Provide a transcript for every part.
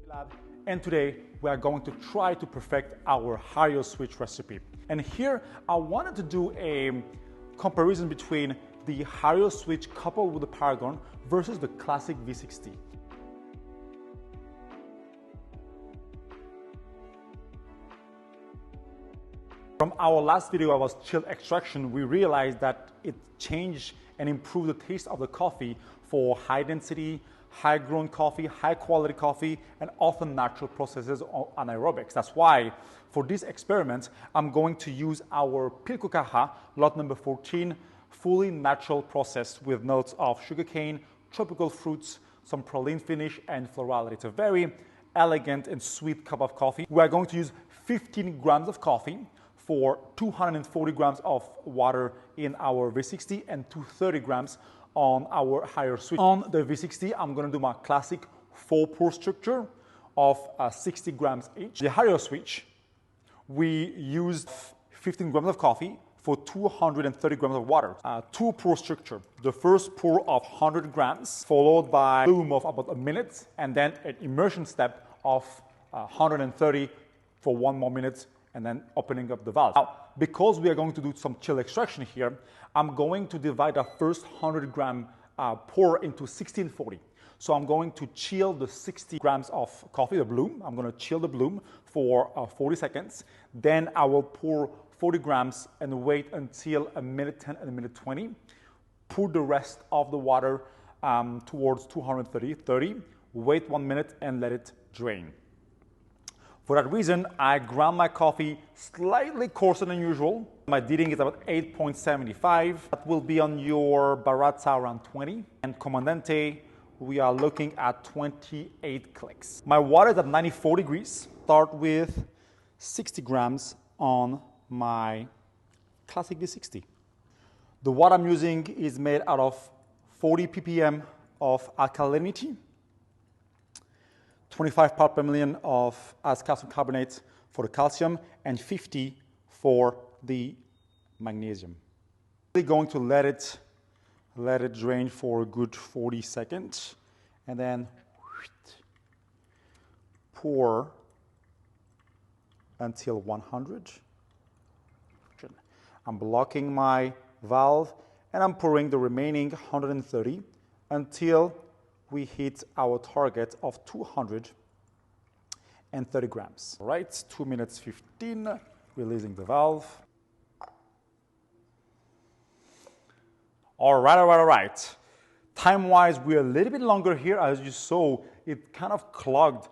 Lab, and today we are going to try to perfect our Hario Switch recipe. And here I wanted to do a comparison between the Hario Switch coupled with the Paragon versus the classic V60. From our last video about chilled extraction, we realized that it changed and improved the taste of the coffee for high density, high grown coffee, high quality coffee, and often natural processes or anaerobics. That's why for this experiment, I'm going to use our Pilco Caja, lot number 14, fully natural process with notes of sugarcane, tropical fruits, some praline finish, and florality. It's a very elegant and sweet cup of coffee. We are going to use 15 grams of coffee for 240 grams of water in our V60 and 230 grams on our Hario Switch. On the V60, I'm going to do my classic 4-pour structure of 60 grams each. The Hario Switch, we used 15 grams of coffee for 230 grams of water. 2-pour structure. The first pour of 100 grams, followed by a bloom of about a minute, and then an immersion step of 130 for 1 more minute, and then opening up the valve. Now, because we are going to do some chill extraction here, I'm going to divide our first 100 gram pour into 1640. So I'm going to chill the 60 grams of coffee, the bloom. I'm going to chill the bloom for 40 seconds. Then I will pour 40 grams and wait until a minute 10 and a minute 20. Pour the rest of the water towards 230, wait 1 minute and let it drain. For that reason, I ground my coffee slightly coarser than usual. My dipping is about 8.75. That will be on your Baratza around 20. And commandante, we are looking at 28 clicks. My water is at 94 degrees. Start with 60 grams on my classic V60. The water I'm using is made out of 40 ppm of alkalinity, 25 parts per million of calcium carbonate for the calcium, and 50 for the magnesium. We're going to let it drain for a good 40 seconds, and then pour until 100. I'm blocking my valve, and I'm pouring the remaining 130 until we hit our target of 230 grams. All right, 2 minutes 15, releasing the valve. All right. Time-wise, we're a little bit longer here. As you saw, it kind of clogged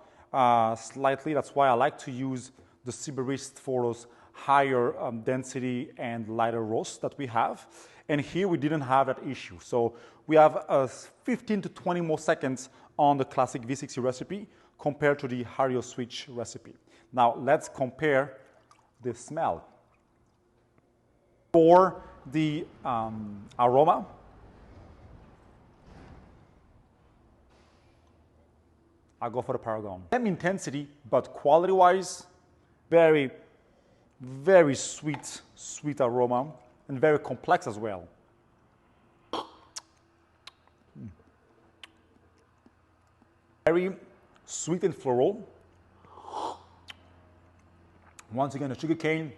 slightly. That's why I like to use the Sibarist for those higher density and lighter roasts that we have. And here we didn't have that issue. So we have 15 to 20 more seconds on the classic V60 recipe compared to the Hario Switch recipe. Now let's compare the smell. For the aroma, I go for the Paragon. Same intensity, but quality-wise, very, very sweet aroma, and very complex as well. Very sweet and floral. Once again, the sugarcane,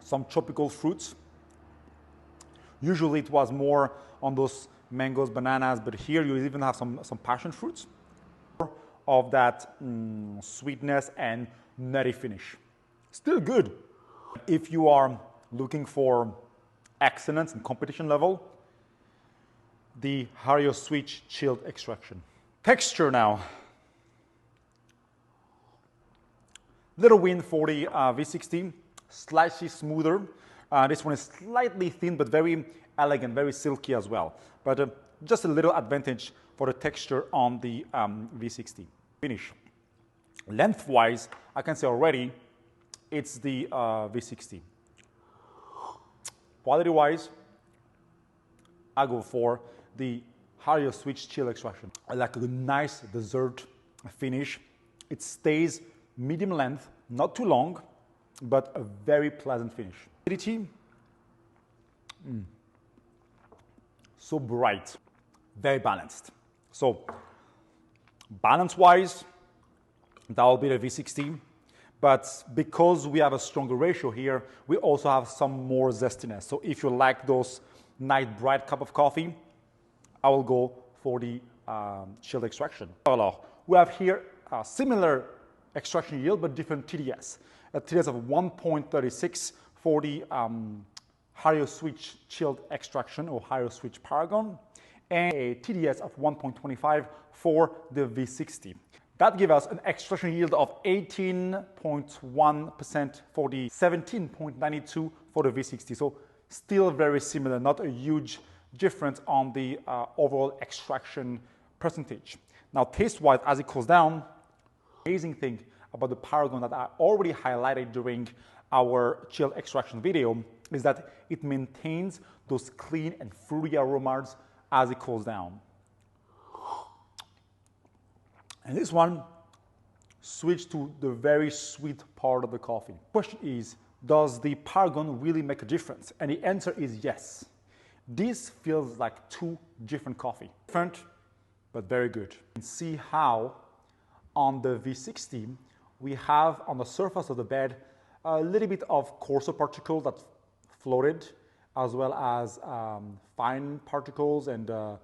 some tropical fruits. Usually it was more on those mangoes, bananas, but here you even have some passion fruits of that sweetness and nutty finish. Still good. If you are looking for excellence and competition level, the Hario Switch chilled extraction. Texture now. Little win for the V60, slightly smoother. This one is slightly thin, but very elegant, very silky as well. But just a little advantage for the texture on the V60. Finish. Lengthwise, I can say already, it's the V60. Quality-wise, I go for the Hario Switch chill extraction. I like a nice dessert finish. It stays medium length, not too long, but a very pleasant finish. Acidity, so bright, very balanced. So balance-wise, That will be the V60. But because we have a stronger ratio here, we also have some more zestiness. So if you like those nice bright cup of coffee, I will go for the chilled extraction. We have here a similar extraction yield, but different TDS. A TDS of 1.36 for the Hario Switch chilled extraction or Hario Switch Paragon, and a TDS of 1.25 for the V60. That gives us an extraction yield of 18.1% for the 17.92 for the V60. So still very similar, not a huge difference on the overall extraction percentage. Now taste-wise, as it cools down, amazing thing about the Paragon that I already highlighted during our chilled extraction video is that it maintains those clean and fruity aromas as it cools down. And this one switched to the very sweet part of the coffee. The question is, does the Paragon really make a difference? And the answer is yes. This feels like two different coffee. Different, but very good. You can see how on the V60, we have on the surface of the bed a little bit of coarser particles that floated, as well as fine particles and the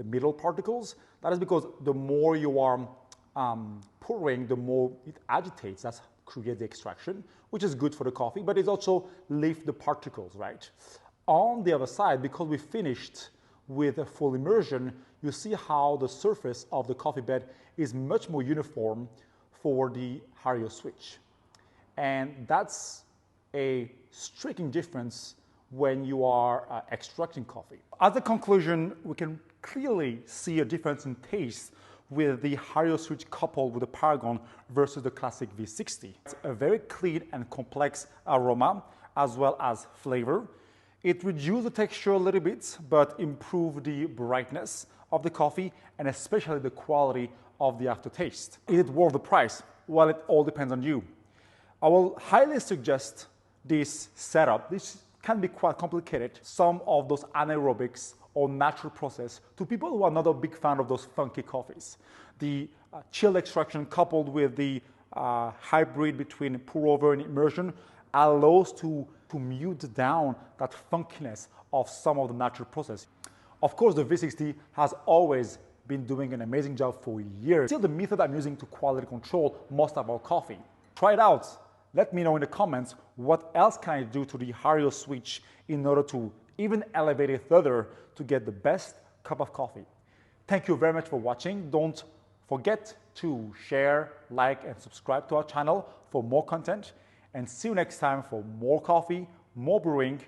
middle particles. That is because the more you are pouring, the more it agitates. That's create the extraction, which is good for the coffee, but it also lift the particles, right? On the other side, because we finished with a full immersion, you see how the surface of the coffee bed is much more uniform for the Hario Switch. And that's a striking difference when you are extracting coffee. As a conclusion, we can clearly see a difference in taste with the Hario Switch coupled with the Paragon versus the classic V60. It's a very clean and complex aroma as well as flavor. It reduced the texture a little bit, but improved the brightness of the coffee and especially the quality of the aftertaste. Is it worth the price? Well, it all depends on you. I will highly suggest this setup. This can be quite complicated. Some of those anaerobics or natural process to people who are not a big fan of those funky coffees. The chilled extraction coupled with the hybrid between pour over and immersion allows to mute down that funkiness of some of the natural process. Of course, the V60 has always been doing an amazing job for years. Still the method I'm using to quality control most of our coffee. Try it out. Let me know in the comments what else can I do to the Hario Switch in order to even elevate it further to get the best cup of coffee. Thank you very much for watching. Don't forget to share, like, and subscribe to our channel for more content. And see you next time for more coffee, more brewing,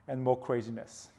and more craziness.